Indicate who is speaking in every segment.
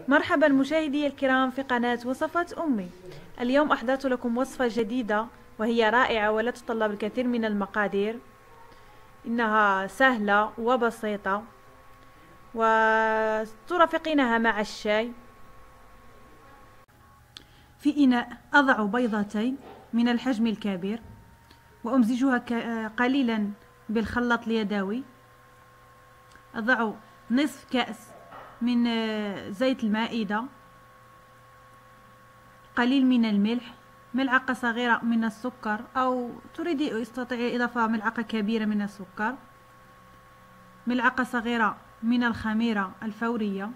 Speaker 1: مرحبا مشاهدي الكرام في قناة وصفات أمي. اليوم أحضرت لكم وصفة جديدة وهي رائعة ولا تتطلب الكثير من المقادير. إنها سهلة وبسيطة وترافقينها مع الشاي. في إناء أضع بيضتين من الحجم الكبير وأمزجها قليلا بالخلاط اليدوي. أضع نصف كأس من زيت المائدة، قليل من الملح، ملعقة صغيرة من السكر أو تريدي استطيعي إضافة ملعقة كبيرة من السكر، ملعقة صغيرة من الخميرة الفورية،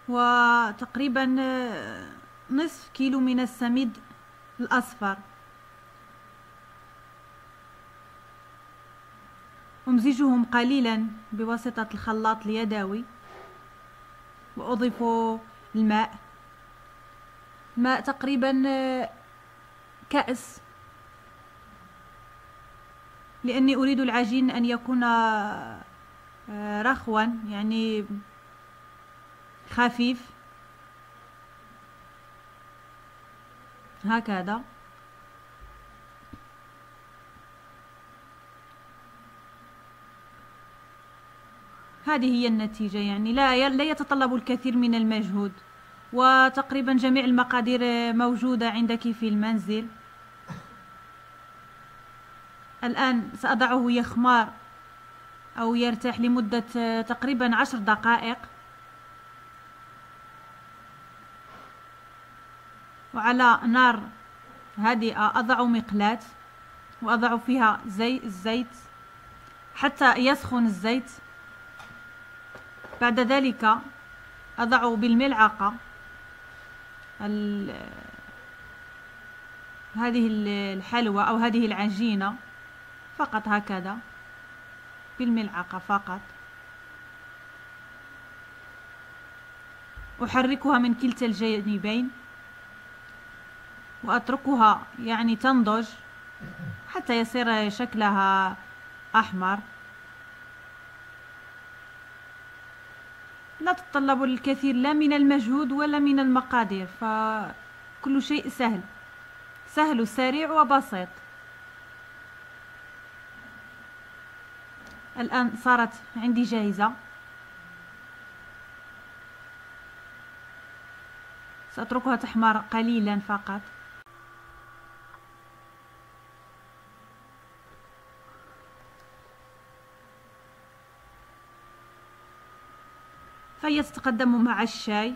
Speaker 1: وتقريبا نصف كيلو من السميد الأصفر. أمزجهم قليلا بواسطة الخلاط اليدوي وأضيف الماء تقريبا كأس، لأني أريد العجين أن يكون رخوا يعني خفيف هكذا. هذه هي النتيجة، يعني لا يتطلب الكثير من المجهود، وتقريبا جميع المقادير موجودة عندك في المنزل. الآن سأضعه يخمر أو يرتاح لمدة تقريبا 10 دقائق، وعلى نار هادئة أضع مقلاة وأضع فيها الزيت حتى يسخن الزيت. بعد ذلك أضع بالملعقة هذه الحلوى أو هذه العجينة فقط هكذا بالملعقة فقط، أحركها من كلتا الجانبين وأتركها يعني تنضج حتى يصير شكلها أحمر. لا تتطلب الكثير لا من المجهود ولا من المقادير، فكل شيء سهل وسريع وبسيط. الآن صارت عندي جاهزة، سأتركها تحمر قليلا فقط. فهي تتقدم مع الشاي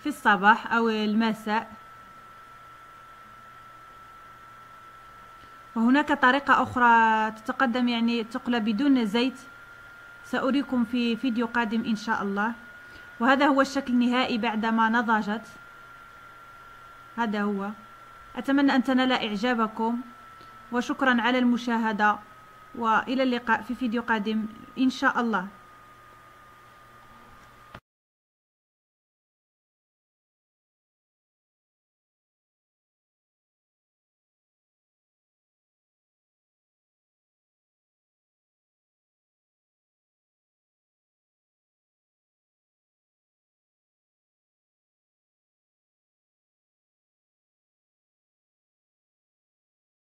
Speaker 1: في الصباح أو المساء. وهناك طريقة أخرى تتقدم يعني تقلى بدون زيت، سأريكم في فيديو قادم إن شاء الله. وهذا هو الشكل النهائي بعدما نضجت، هذا هو. أتمنى أن تنال إعجابكم، وشكرا على المشاهدة، وإلى اللقاء في فيديو قادم إن شاء الله.